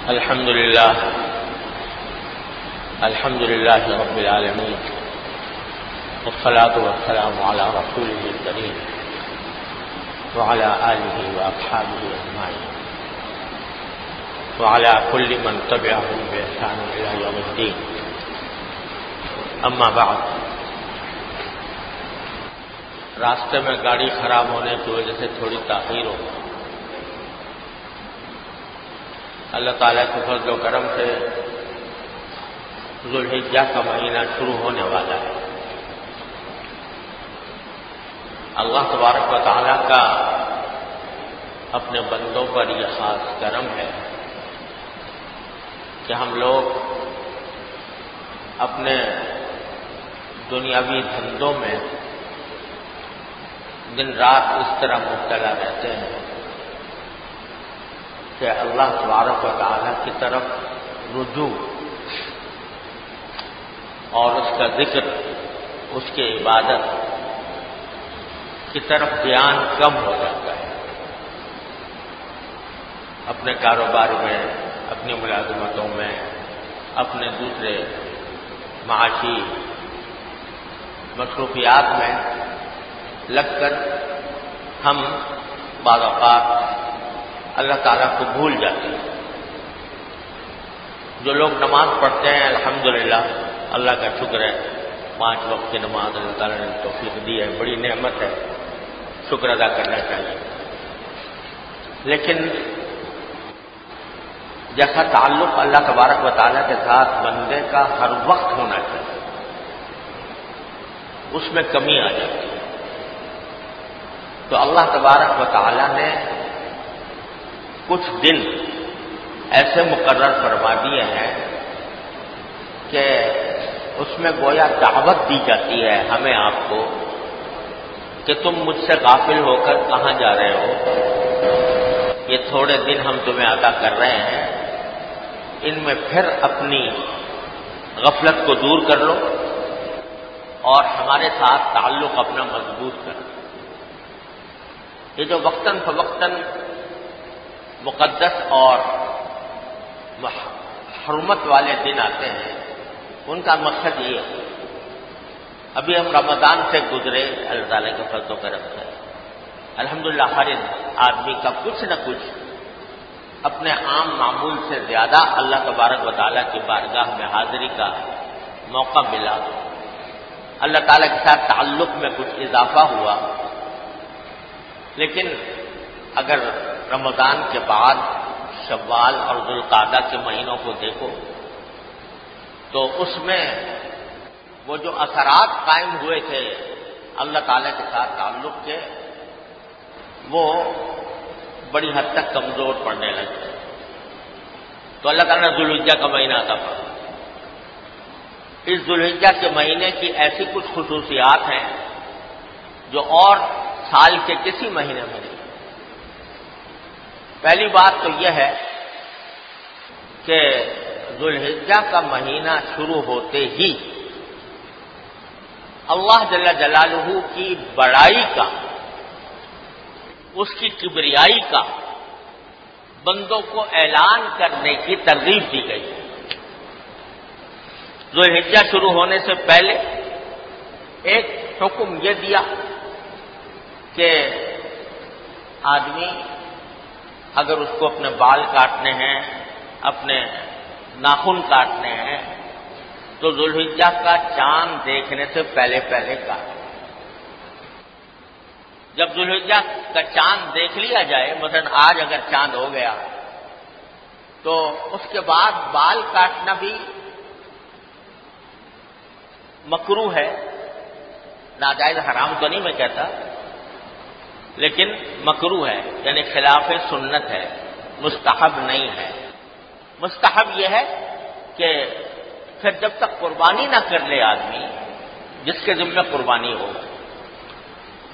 الحمد لله رب العالمين والصلاة والسلام على رسوله الكريم وعلى آله وأصحابه أجمعين وعلى كل من تبعهم بإحسان إلى يوم الدين. أما بعد، راستے میں گاڑی خراب ہونے کی وجہ سے تھوڑی تاخیر ہو. اللہ تعالیٰ کے فضل و کرم سے ذوالحجہ کا مہینہ شروع ہونے والا ہے. اللہ تبارک و تعالیٰ کا اپنے بندوں پر یہ خاص کرم ہے کہ ہم لوگ اپنے دنیاوی دھندوں میں دن رات اس طرح مبتلا رہتے ہیں کہ اللہ تبارک و تعالیٰ کی طرف رجوع اور اس کا ذکر، اس کی عبادت کی طرف دھیان کم ہو جاتا ہے. اپنے کاروبار میں، اپنی ملازمتوں میں، اپنے دوسرے معاشی مصروفیات میں لگ کر ہم بعض اوقات اللہ تعالیٰ کو بھول جاتے ہیں. جو لوگ نماز پڑھتے ہیں الحمدللہ، اللہ کا شکر ہے، 5 وقت کی نماز اللہ تعالیٰ نے توفیق دی ہے، بڑی نعمت ہے، شکر ادا کرنا چاہیے. لیکن جیسا تعلق اللہ تبارک و تعالیٰ کے ساتھ بندے کا ہر وقت ہونا چاہیے، اس میں کمی آ جاتی ہے. تو اللہ تبارک و تعالیٰ نے کچھ دن ایسے مقرر فرما دیے ہیں کہ اس میں گویا دعوت دی جاتی ہے ہمیں، آپ کو، کہ تم مجھ سے غافل ہو کر کہاں جا رہے ہو. یہ تھوڑے دن ہم تمہیں عطا کر رہے ہیں، ان میں پھر اپنی غفلت کو دور کر لو اور ہمارے ساتھ تعلق اپنا مضبوط کرو. یہ جو وقتاً فوقتاً مقدس اور حرمت والے دن آتے ہیں، ان کا مقصد یہ ہے. ابھی ہم رمضان سے گزرے اللہ تعالیٰ کے فضل و کرم سے، الحمدللہ ہر آدمی کا کچھ نہ کچھ اپنے عام معمول سے زیادہ اللہ تبارک و تعالیٰ کی بارگاہ میں حاضری کا موقع ملا. اللہ تعالیٰ کے ساتھ تعلق میں کچھ اضافہ ہوا. لیکن اگر رمضان کے بعد شوال اور ذوالقعدہ کے مہینوں کو دیکھو تو اس میں وہ جو اثرات قائم ہوئے تھے اللہ تعالیٰ کے ساتھ تعلق کے، وہ بڑی حد تک کمزور پڑنے لگے. تو اللہ تعالیٰ نے ذوالحجہ کا مہینہ عطا فرمایا. اس ذوالحجہ کے مہینے کی ایسی کچھ خصوصیات ہیں جو اور سال کے کسی مہینے میں نہیں. پہلی بات تو یہ ہے کہ ذوالحجہ کا مہینہ شروع ہوتے ہی اللہ جل جلالہ کی بڑائی کا، اس کی کبریائی کا بندوں کو اعلان کرنے کی ترغیب دی گئی. ذوالحجہ شروع ہونے سے پہلے ایک حکم یہ دیا کہ آدمی اگر اس کو اپنے بال کاٹنے ہیں، اپنے ناخن کاٹنے ہیں، تو ذوالحجہ کا چاند دیکھنے سے پہلے کاٹے. جب ذوالحجہ کا چاند دیکھ لیا جائے، مثلا آج اگر چاند ہو گیا تو اس کے بعد بال کاٹنا بھی مکروہ ہے. ناجائز حرام تو نہیں میں کہتا، لیکن مکروہ ہے، یعنی خلاف سنت ہے، مستحب نہیں ہے. مستحب یہ ہے کہ پھر جب تک قربانی نہ کر لے آدمی، جس کے ذمہ قربانی ہو،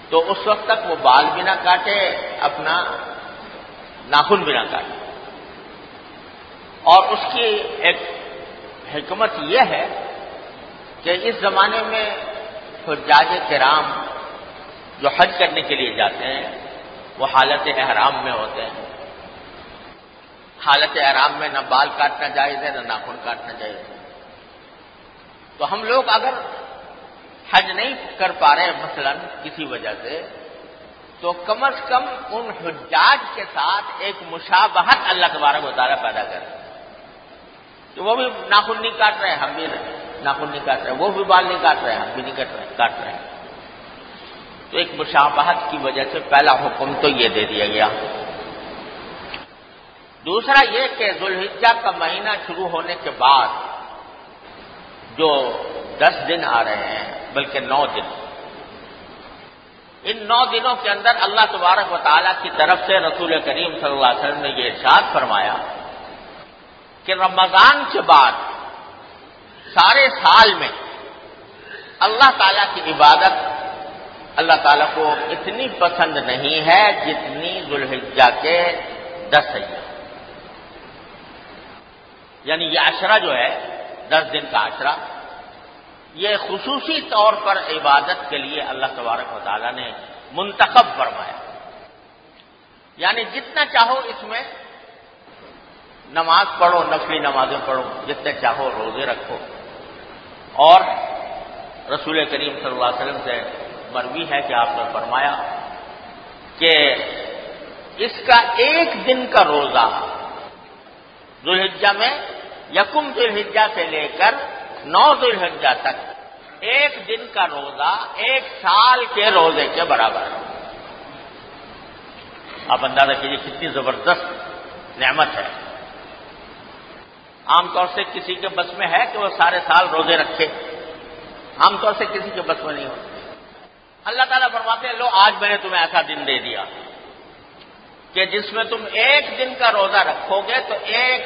تو اس وقت تک وہ بال بھی نہ کاٹے، اپنا ناخن بھی نہ کاٹے. اور اس کی ایک حکمت یہ ہے کہ اس زمانے میں حجاج کرام جو حج کرنے کے لیے جاتے ہیں وہ حالت احرام میں ہوتے ہیں. حالت احرام میں نہ بال کاٹنا جائز ہے نہ ناخن کاٹنا جائز ہے. تو ہم لوگ اگر حج نہیں کر پا رہے مثلا کسی وجہ سے، تو کم از کم ان حجاج کے ساتھ ایک مشابہت اللہ تبارک و تعالیٰ پیدا کرے کہ وہ بھی ناخن نہیں کاٹ رہے، ہم بھی ناخن نہیں کاٹ رہے، وہ بھی بال نہیں کاٹ رہے، ہم بھی نہیں کاٹ رہے. تو ایک مشابہت کی وجہ سے پہلا حکم تو یہ دے دیا گیا. دوسرا یہ کہ ذوالحجہ کا مہینہ شروع ہونے کے بعد جو 10 دن آ رہے ہیں، بلکہ 9 دن، ان 9 دنوں کے اندر اللہ تبارک و تعالیٰ کی طرف سے رسول کریم صلی اللہ علیہ وسلم نے یہ ارشاد فرمایا کہ رمضان کے بعد سارے سال میں اللہ تعالیٰ کی عبادت اللہ تعالیٰ کو اتنی پسند نہیں ہے جتنی ذوالحجہ کے 10 ایام. یعنی یہ عشرہ جو ہے 10 دن کا عشرہ، یہ خصوصی طور پر عبادت کے لیے اللہ تبارک و تعالیٰ نے منتخب فرمایا. یعنی جتنا چاہو اس میں نماز پڑھو، نفلی نمازیں پڑھو، جتنے چاہو روزے رکھو. اور رسول کریم صلی اللہ علیہ وسلم سے مروی ہے کہ آپ نے فرمایا کہ اس کا 1 دن کا روزہ ذوالحجہ میں، یکم ذوالحجہ سے لے کر 9 ذوالحجہ تک 1 دن کا روزہ 1 سال کے روزے کے برابر ہے. آپ اندازہ کیجیے کتنی زبردست نعمت ہے. عام طور سے کسی کے بس میں ہے کہ وہ سارے سال روزے رکھے، عام طور سے کسی کے بس میں نہیں ہوتے. اللہ تعالیٰ فرماتے ہیں لو آج میں نے تمہیں ایسا دن دے دیا کہ جس میں تم 1 دن کا روزہ رکھو گے تو 1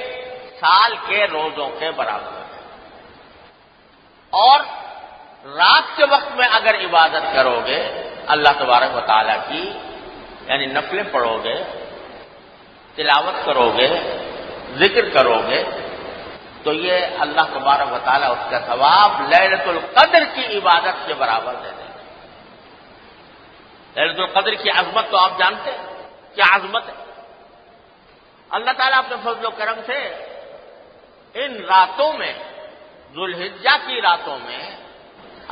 سال کے روزوں کے برابر ہے. اور رات کے وقت میں اگر عبادت کرو گے اللہ تبارک و تعالیٰ کی، یعنی نفلیں پڑھو گے، تلاوت کرو گے، ذکر کرو گے، تو یہ اللہ تبارک و تعالیٰ اس کا ثواب لیلۃ القدر کی عبادت کے برابر دے دیں. لیلۃ القدر کی عظمت تو آپ جانتے ہیں کیا عظمت ہے. اللہ تعالیٰ اپنے فضل و کرم سے ان راتوں میں، ذوالحجہ کی راتوں میں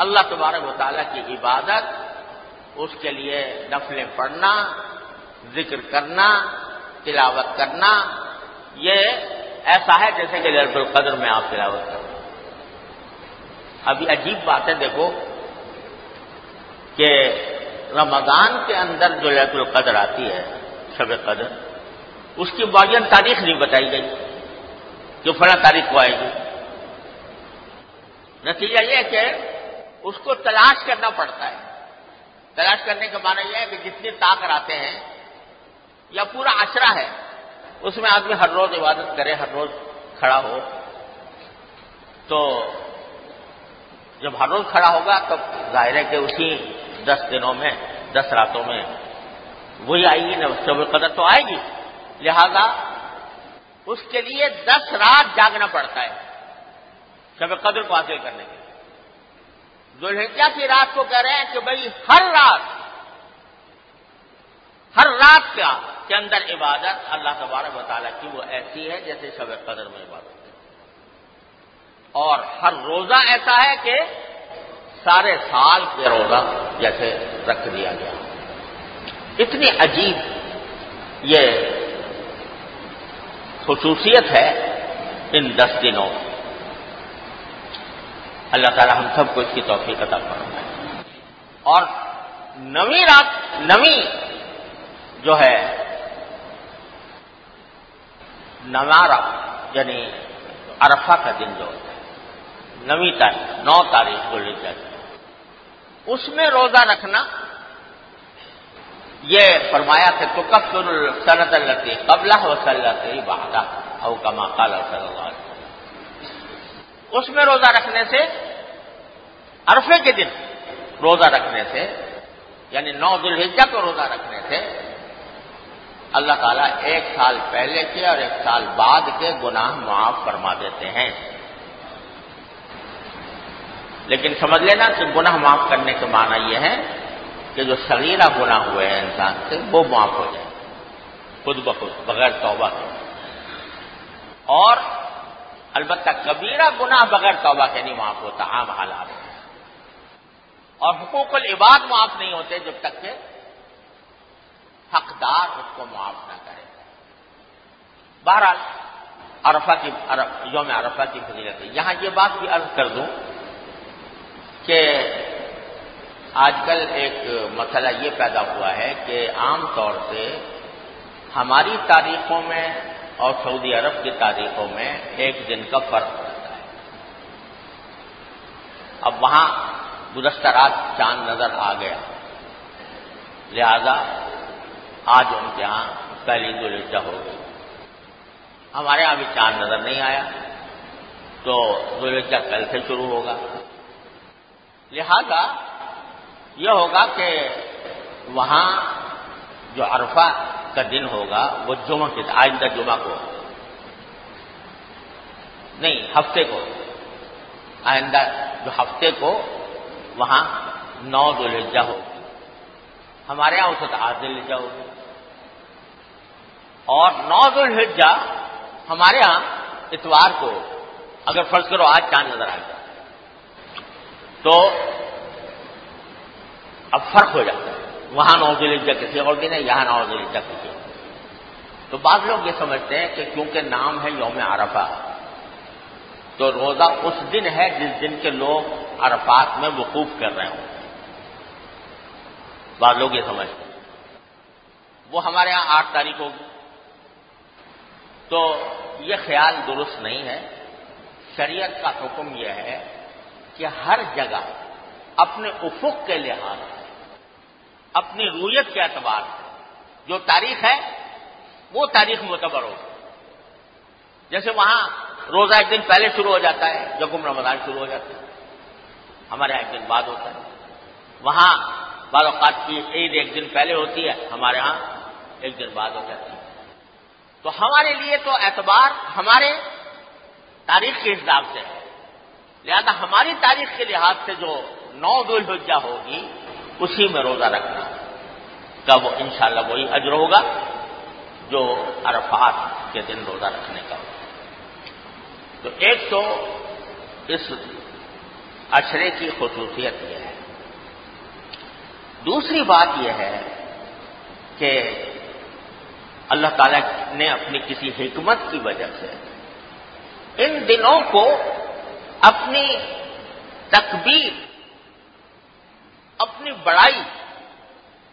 اللہ تبارک و تعالیٰ کی عبادت، اس کے لیے نفلیں پڑھنا، ذکر کرنا، تلاوت کرنا، یہ ایسا ہے جیسے کہ لیلۃ القدر میں آپ تلاوت کرو. ابھی عجیب بات ہے دیکھو کہ رمضان کے اندر جو لیلۃ القدر آتی ہے، شب قدر، اس کی معین تاریخ نہیں بتائی گئی کہ فلاں تاریخ کو آئے گی. نتیجہ یہ ہے کہ اس کو تلاش کرنا پڑتا ہے. تلاش کرنے کا معنی یہ ہے کہ جتنی طاق راتیں ہیں یا پورا عشرہ ہے اس میں آدمی ہر روز عبادت کرے، ہر روز کھڑا ہو. تو جب ہر روز کھڑا ہوگا تب ظاہر ہے کہ اسی 10 دنوں میں، 10 راتوں میں وہی آئے گی نا، شب قدر تو آئے گی. لہذا اس کے لیے 10 رات جاگنا پڑتا ہے شب قدر کو حاصل کرنے کے لیے. ذوالحجہ کی رات کو کہہ رہے ہیں کہ بھائی ہر رات کے اندر عبادت اللہ تبارک و تعالیٰ کی وہ ایسی ہے جیسے شب قدر میں عبادت ہے. اور ہر روزہ ایسا ہے کہ سارے سال کے روزہ جیسے رکھ دیا گیا. اتنی عجیب یہ خصوصیت ہے ان 10 دنوں. اللہ تعالیٰ ہم سب کو اس کی توفیق عطا فرمائے. اور 9ویں رات، 9ویں جو ہے 9واں یعنی عرفہ کا دن جو ہوتا ہے، 9ویں تاریخ، 9 تاریخ ذوالحجہ کی، اس میں روزہ رکھنا یہ فرمایا کہ تکفر السنۃ التی قبلہ وسنۃ بعدہ او کما قال صلی اللہ علیہ وسلم. اس میں روزہ رکھنے سے، عرفے کے دن روزہ رکھنے سے، یعنی 9 ذوالحجہ کو روزہ رکھنے سے اللہ تعالیٰ 1 سال پہلے کے اور 1 سال بعد کے گناہ معاف فرما دیتے ہیں. لیکن سمجھ لینا کہ گناہ معاف کرنے کے معنی یہ ہے کہ جو صغیرہ گناہ ہوئے ہیں انسان سے وہ معاف ہو جائے خود بخود بغیر توبہ کے. اور البتہ کبیرہ گناہ بغیر توبہ کے نہیں معاف ہوتا عام حالات میں، اور حقوق العباد معاف نہیں ہوتے جب تک کہ حقدار اس کو معاف نہ کرے۔ بہرحال یوم عرفہ کی فضیلت ہے۔ یہاں یہ بات بھی عرض کر دوں کہ آج کل ایک مسئلہ یہ پیدا ہوا ہے کہ عام طور سے ہماری تاریخوں میں اور سعودی عرب کی تاریخوں میں ایک دن کا فرق رہتا ہے۔ اب وہاں گزشتہ رات چاند نظر آ گیا، لہذا آج ان کے ہاں پہلی ذوالحجہ ہوگی۔ ہمارے ہاں بھی چاند نظر نہیں آیا تو ذوالحجہ کل سے شروع ہوگا، لہذا یہ ہوگا کہ وہاں جو عرفہ کا دن ہوگا وہ جمعہ کے آئندہ جمعہ کو نہیں، ہفتے کو، آئندہ جو ہفتے کو وہاں 9 ذوالحجہ ہوگی، ہمارے یہاں اس وقت 8 ذوالحجہ ہوگی، اور 9 ذوالحجہ ہمارے ہاں اتوار کو، اگر فرض کرو آج چاند نظر آ گیا تو اب فرق ہو جاتا ہے، وہاں 9 ذوالحجہ کسی اور دن ہے، یہاں 9 ذوالحجہ کسی اور دن۔ تو بعض لوگ یہ سمجھتے ہیں کہ کیونکہ نام ہے یوم عرفہ تو روزہ اس دن ہے جس دن کے لوگ عرفات میں وقوف کر رہے ہوں، بعض لوگ یہ سمجھتے ہیں۔ وہ ہمارے ہاں 8 تاریخ ہوگی، تو یہ خیال درست نہیں ہے۔ شریعت کا حکم یہ ہے کہ ہر جگہ اپنے افق کے لحاظ سے، اپنی رویت کے اعتبار سے جو تاریخ ہے وہ تاریخ معتبر ہوگی۔ جیسے وہاں روزہ ایک دن پہلے شروع ہو جاتا ہے، یکم رمضان شروع ہو جاتا ہے، ہمارے یہاں ایک دن بعد ہوتا ہے۔ وہاں بعض اوقات کی عید ایک دن پہلے ہوتی ہے، ہمارے ہاں ایک دن بعد ہو جاتی ہے۔ تو ہمارے لیے تو اعتبار ہمارے تاریخ کے حساب سے ہے، لہذا ہماری تاریخ کے لحاظ سے جو 9 ذوالحجہ ہوگی اسی میں روزہ رکھنا کا وہ انشاءاللہ وہی اجر ہوگا جو عرفات کے دن روزہ رکھنے کا ہوگا۔ تو ایک تو اس عشرے کی خصوصیت یہ ہے۔ دوسری بات یہ ہے کہ اللہ تعالیٰ نے اپنی کسی حکمت کی وجہ سے ان دنوں کو اپنی تکبیر، اپنی بڑائی،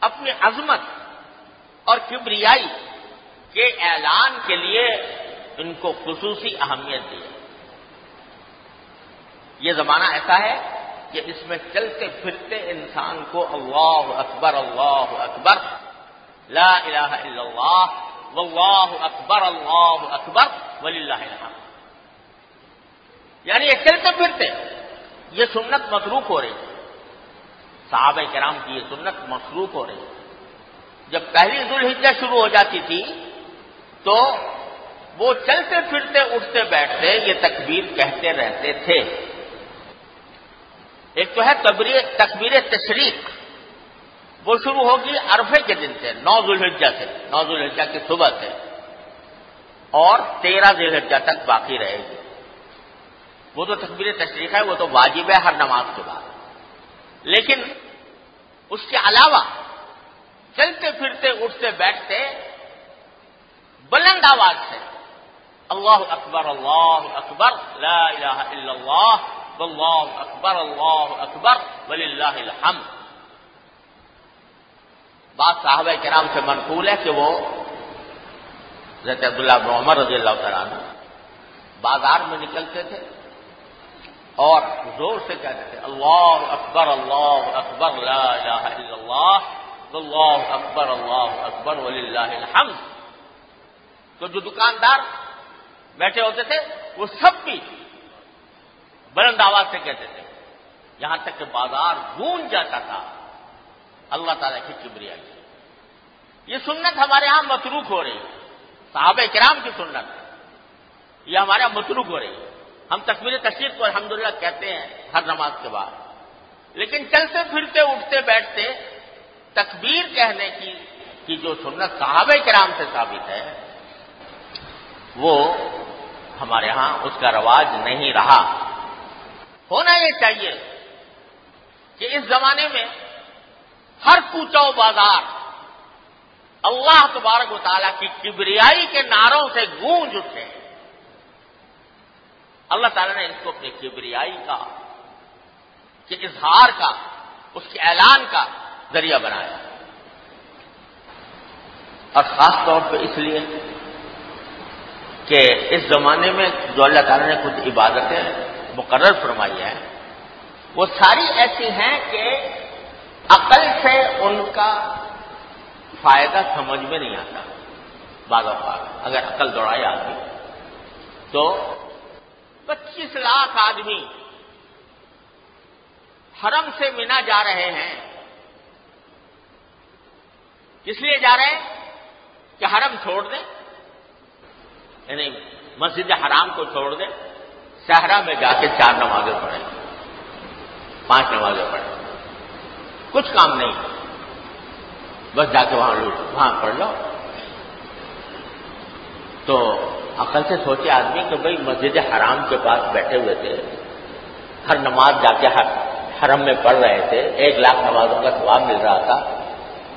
اپنی عظمت اور کبریائی کے اعلان کے لیے ان کو خصوصی اہمیت دی۔ یہ زمانہ ایسا ہے کہ اس میں چلتے پھرتے انسان کو اللہ اکبر لا الہ الا اللہ واللہ اکبر وللہ الحمد، یعنی یہ چلتے پھرتے یہ سنت متروک ہو رہی ہے۔ صحابہ کرام کی یہ سنت متروک ہو رہی ہے۔ جب پہلی ذوالحجہ شروع ہو جاتی تھی تو وہ چلتے پھرتے اٹھتے بیٹھتے یہ تکبیر کہتے رہتے تھے۔ ایک تو ہے تکبیر تشریق، وہ شروع ہوگی عرفے کے دن سے، 9 ذوالحجہ سے، 9 ذوالحجہ کی صبح سے، اور 13 ذوالحجہ تک باقی رہے گی۔ وہ تو تکبیر تشریق ہے، وہ تو واجب ہے ہر نماز کے بعد، لیکن اس کے علاوہ چلتے پھرتے اٹھتے بیٹھتے بلند آواز سے اللہ اکبر لا الہ الا اللہ واللہ اکبر وللہ الحمد۔ بعض صحابہ کرام سے منقول ہے کہ وہ حضرت عبداللہ بن عمر رضی اللہ تعالیٰ عنہ بازار میں نکلتے تھے اور زور سے کہتے تھے اللہ اکبر لا الہ الا اللہ واللہ اکبر وللہ الحمد۔ تو جو دکاندار بیٹھے ہوتے تھے وہ سب بھی بلند آواز سے کہتے تھے، یہاں تک کہ بازار گونج جاتا تھا اللہ تعالیٰ کی کبریائی سے۔ یہ سنت ہمارے ہاں متروک ہو رہی ہے، صحابہ کرام کی سنت یہ ہمارے یہاں متروک ہو رہی ہے۔ ہم تکبیر تشریق کو الحمدللہ کہتے ہیں ہر نماز کے بعد، لیکن چلتے پھرتے اٹھتے بیٹھتے تکبیر کہنے کی جو سنت صحابہ کرام سے ثابت ہے وہ ہمارے ہاں اس کا رواج نہیں رہا۔ ہونا یہ چاہیے کہ اس زمانے میں ہر کوچہ و بازار اللہ تبارک و تعالیٰ کی کبریائی کے نعروں سے گونج اٹھے۔ اللہ تعالیٰ نے اس کو اپنی کبریائی کا، کہ اظہار کا، اس کے اعلان کا ذریعہ بنایا، اور خاص طور پہ اس لیے کہ اس زمانے میں جو اللہ تعالیٰ نے کچھ عبادتیں مقرر فرمائی ہیں وہ ساری ایسی ہیں کہ عقل سے ان کا فائدہ سمجھ میں نہیں آتا۔ بعض اوقات اگر عقل دوڑائے آدمی تو 25 لاکھ آدمی حرم سے مینا جا رہے ہیں، کس لیے جا رہے ہیں کہ حرم چھوڑ دیں، یعنی مسجد حرام کو چھوڑ دیں، صحرا میں جا کے 4 نمازیں پڑھیں، 5 نمازیں پڑھیں، کچھ کام نہیں، بس جا کے وہاں پڑھ لو۔ تو عقل سے سوچے آدمی کہ بھئی مسجد حرام کے پاس بیٹھے ہوئے تھے، ہر نماز جا کے حرم میں پڑھ رہے تھے، 1 لاکھ نمازوں کا ثواب مل رہا تھا،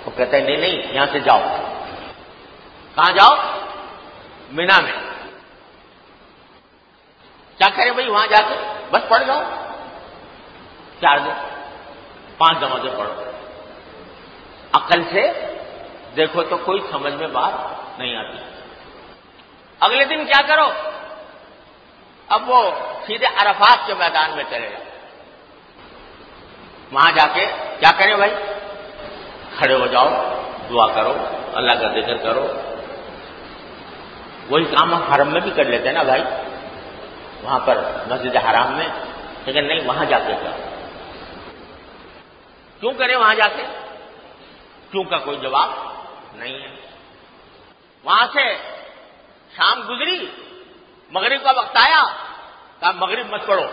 وہ کہتے ہیں نہیں یہاں سے جاؤ۔ کہاں جاؤ؟ مینا میں۔ کیا کریں بھائی وہاں جا کے؟ بس پڑھ جاؤ 4 دن، 5 نمازیں پڑھو۔ عقل سے دیکھو تو کوئی سمجھ میں بات نہیں آتی۔ اگلے دن کیا کرو؟ اب وہ سیدھے عرفات کے میدان میں چلے جاؤ، وہاں جا کے کیا کریں بھائی؟ کھڑے ہو جاؤ، دعا کرو، اللہ کا ذکر کرو۔ وہی کام ہم حرم میں بھی کر لیتے ہیں نا بھائی، وہاں پر مسجد حرام میں، لیکن نہیں وہاں جا کے کرو۔ کیوں کریں وہاں جا کے؟ کیوں کا کوئی جواب نہیں ہے۔ وہاں سے شام گزری، مغرب کا وقت آیا، کہا مغرب مت پڑھو،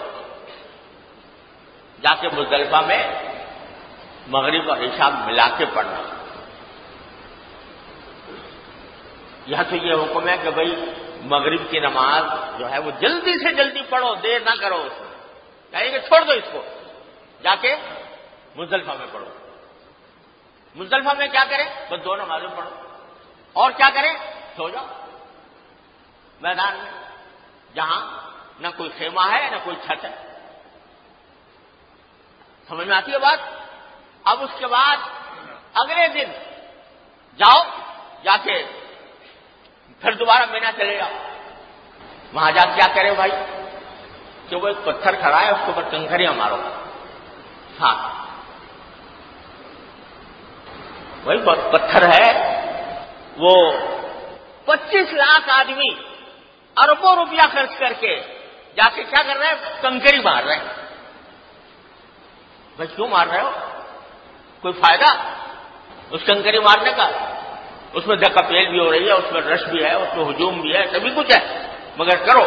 جا کے مزدلفہ میں مغرب اور عشاء ملا کے پڑھنا۔ یہاں تو یہ حکم ہے کہ بھئی مغرب کی نماز جو ہے وہ جلدی سے جلدی پڑھو، دیر نہ کرو اس میں، یعنی کہ چھوڑ دو اس کو، جا کے مزدلفہ میں پڑھو۔ مزدلفہ میں کیا کریں؟ بس 2 نمازیں پڑھو، اور کیا کریں؟ سو جاؤ میدان میں، جہاں نہ کوئی خیمہ ہے نہ کوئی چھت ہے۔ سمجھ میں آتی ہے بات؟ اب اس کے بعد اگلے دن جاؤ، جا کے پھر دوبارہ مینا چلے جاؤ۔ وہاں جا کے کیا کرے بھائی کہ وہ ایک پتھر کھڑا ہے، اس کے اوپر کنکریاں مارو۔ ہاں وہی پتھر ہے، وہ 25 لاکھ آدمی اربوں روپیہ خرچ کر کے جا کے کیا کر رہے ہیں؟ کنکری مار رہے ہیں۔ بھائی کیوں مار رہے ہو؟ کوئی فائدہ اس کنکری مارنے کا؟ اس میں دھکا پیل بھی ہو رہی ہے، اس میں رش بھی ہے، اس میں ہجوم بھی ہے، سبھی کچھ ہے، مگر کرو۔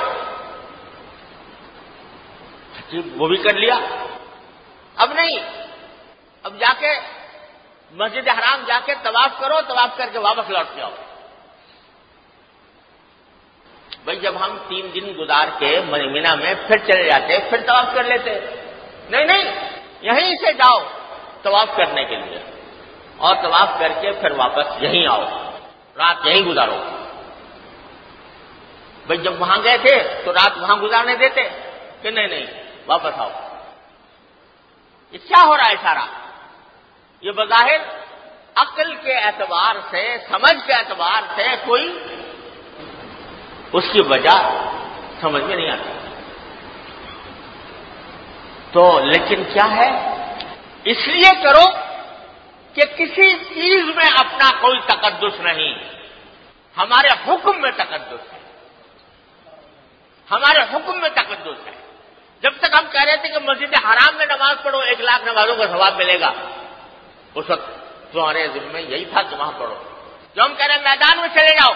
وہ بھی کر لیا۔ اب نہیں، اب جا کے مسجد حرام جا کے طواف کرو، طواف کر کے واپس لوٹ کے آؤ۔ بھائی جب ہم 3 دن گزار کے مینا میں پھر چلے جاتے، پھر طواف کر لیتے۔ نہیں، یہیں سے جاؤ طواف کرنے کے لیے، اور طواف کر کے پھر واپس یہیں آؤ، رات یہیں گزارو۔ بھائی جب وہاں گئے تھے تو رات وہاں گزارنے دیتے کہ نہیں واپس آؤ۔ یہ کیا ہو رہا ہے سارا؟ یہ بظاہر عقل کے اعتبار سے، سمجھ کے اعتبار سے کوئی اس کی وجہ سمجھ میں نہیں آتی۔ تو لیکن کیا ہے؟ اس لیے کرو کہ کسی چیز میں اپنا کوئی تقدس نہیں، ہمارے حکم میں تقدس ہے، ہمارے حکم میں تقدس ہے۔ جب تک ہم کہہ رہے تھے کہ مسجد حرام میں نماز پڑھو 1 لاکھ نمازوں کا ثواب ملے گا، اس وقت تمہارے ذمہ میں یہی تھا کہ وہاں پڑھو۔ جو ہم کہہ رہے ہیں میدان میں چلے جاؤ،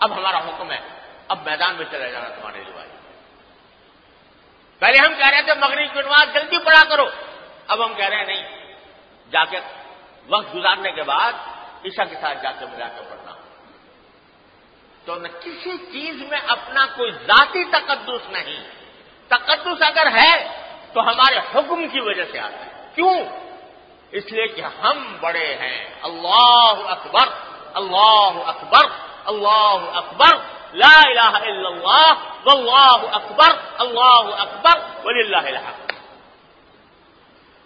اب ہمارا حکم ہے اب میدان میں چلے جانا تمہارے لیے۔ پہلے ہم کہہ رہے تھے مغرب کی نماز جلدی پڑھا کرو، اب ہم کہہ رہے ہیں نہیں، جا کے وقت گزارنے کے بعد عشاء کے ساتھ جا کے ملا کے پڑھنا۔ تو تو نہ کسی چیز میں اپنا کوئی ذاتی تقدس نہیں. تقدس اگر ہے تو ہمارے حکم کی وجہ سے آتا ہے. کیوں؟ اس لیے کہ ہم بڑے ہیں. اللہ اکبر اللہ اکبر اللہ اکبر لا الہ الا اللہ واللہ اکبر اللہ اکبر وللہ الحمد.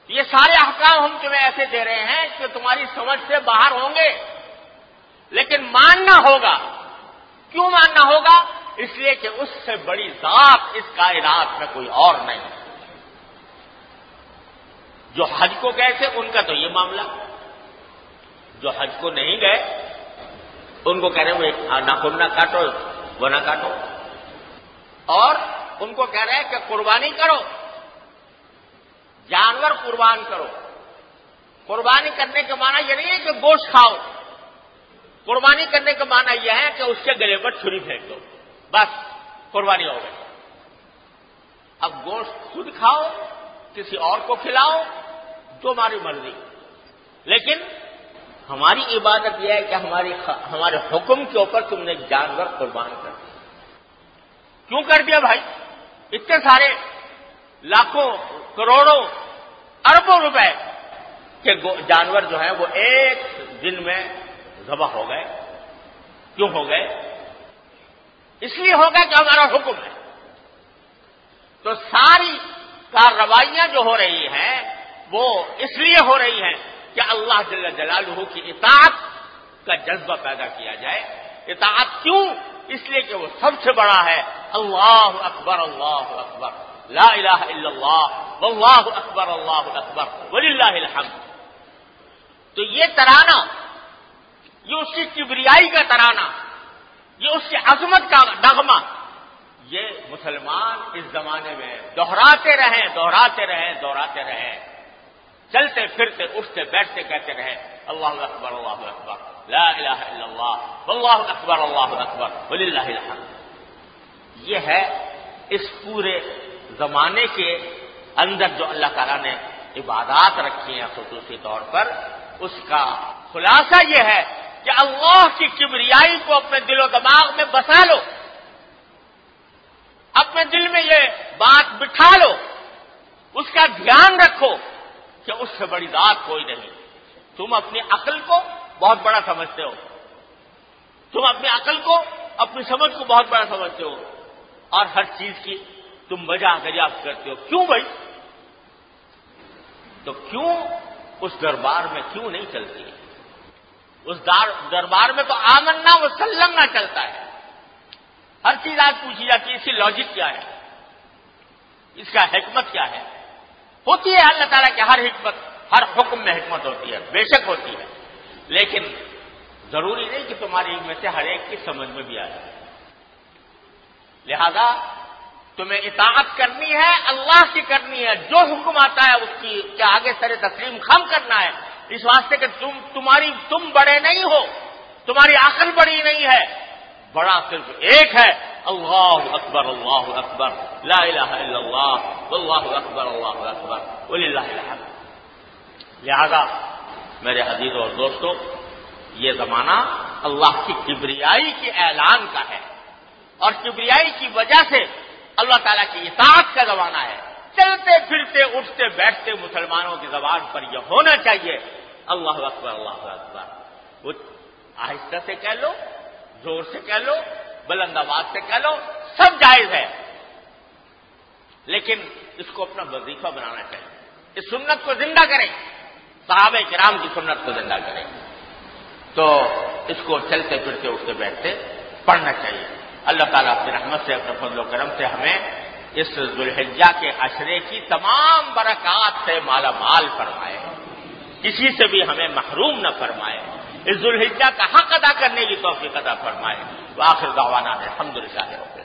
یہ سارے احکام ہم تمہیں ایسے دے رہے ہیں کہ تمہاری سمجھ سے باہر ہوں گے، لیکن ماننا ہوگا. کیوں ماننا ہوگا؟ اس لیے کہ اس سے بڑی ذات اس کائنات میں کوئی اور نہیں. جو حج کو گئے تھے ان کا تو یہ معاملہ، جو حج کو نہیں گئے ان کو کہہ رہے ہیں وہ ناخن نہ کاٹو وہ نہ کاٹو، اور ان کو کہہ رہے ہیں کہ قربانی کرو، جانور قربان کرو. قربانی کرنے کا معنی یہ نہیں ہے کہ گوشت کھاؤ. قربانی کرنے کا معنی یہ ہے کہ اس کے گلے پر چھری پھینک دو، بس قربانی ہو گئی. اب گوشت خود کھاؤ، کسی اور کو کھلاؤ، جو ہماری مرضی. لیکن ہماری عبادت یہ ہے کہ ہمارے حکم کے اوپر تم نے ایک جانور قربان کر دیا. کیوں کر دیا بھائی؟ اتنے سارے لاکھوں کروڑوں اربوں روپے کے جانور جو ہیں وہ ایک دن میں ذبح ہو گئے. کیوں ہو گئے؟ اس لیے ہو گئے کہ ہمارا حکم ہے. تو ساری کارروائیاں جو ہو رہی ہیں وہ اس لیے ہو رہی ہیں کہ اللہ جل جلالہ کی اطاعت کا جذبہ پیدا کیا جائے. اطاعت کیوں؟ اس لیے کہ وہ سب سے بڑا ہے. اللہ اکبر اللہ اکبر لا الہ الا اللہ واللہ اکبر اللہ اکبر وللہ الحمد. تو یہ ترانہ، یہ اس کی کبریائی کا ترانہ، یہ اس کی عظمت کا نغمہ، یہ مسلمان اس زمانے میں دہراتے رہیں، چلتے پھرتے اٹھتے بیٹھتے کہتے رہیں اللہ اکبر لا الہ الا اللہ واللہ اکبر وللہ الحمد. یہ ہے اس پورے زمانے کے اندر جو اللہ تعالیٰ نے عبادات رکھی ہیں خصوصی طور پر، اس کا خلاصہ یہ ہے کہ اللہ کی کبریائی کو اپنے دل و دماغ میں بسا لو، اپنے دل میں یہ بات بٹھا لو، اس کا دھیان رکھو کہ اس سے بڑی ذات کوئی نہیں. تم اپنی عقل کو بہت بڑا سمجھتے ہو، تم اپنی عقل کو اپنی سمجھ کو بہت بڑا سمجھتے ہو، اور ہر چیز کی تم وجہ دریافت کرتے ہو. کیوں بھائی؟ تو کیوں اس دربار میں کیوں نہیں چلتی؟ اس دربار میں تو آمنا وسلمنا چلتا ہے. ہر چیز آج پوچھی جاتی ہے اس کی لاجک کیا ہے، اس کا حکمت کیا ہے. ہوتی ہے اللہ تعالیٰ کی ہر حکمت، ہر حکم میں حکمت ہوتی ہے، بے شک ہوتی ہے، لیکن ضروری نہیں کہ تمہاری میں سے ہر ایک کی سمجھ میں بھی آئے. لہذا تمہیں اطاعت کرنی ہے، اللہ کی کرنی ہے. جو حکم آتا ہے اس کی کیا آگے سر تسلیم خم کرنا ہے، اس واسطے کہ تم بڑے نہیں ہو، تمہاری عقل بڑی نہیں ہے، بڑا صرف ایک ہے. اللہ اکبر لا الہ الا اللہ واللہ اکبر وللہ الحمد. لہذا میرے عزیزوں اور دوستوں، یہ زمانہ اللہ کی کبریائی کے اعلان کا ہے، اور کبریائی کی وجہ سے اللہ تعالیٰ کی اطاعت کا زمانہ ہے. چلتے پھرتے اٹھتے بیٹھتے مسلمانوں کی زبان پر یہ ہونا چاہیے اللہ اکبر. وہ آہستہ سے کہہ لو، زور سے کہہ لو، بلند آواز سے کہہ لو، سب جائز ہے، لیکن اس کو اپنا وظیفہ بنانا چاہیے. اس سنت کو زندہ کریں، صحابہ کرام کی سنت کو زندہ کریں. تو اس کو چلتے پھرتے اٹھتے بیٹھتے پڑھنا چاہیے. اللہ تعالیٰ اپنی رحمت سے، اپنے فضل و کرم سے ہمیں اس ذوالحجہ کے عشرے کی تمام برکات سے مالا مال فرمائے، کسی سے بھی ہمیں محروم نہ فرمائے. اس ذوالحجہ کا حق ادا کرنے کی توفیق عطا فرمائے. وآخر دعوانا الحمدللہ رب العالمین.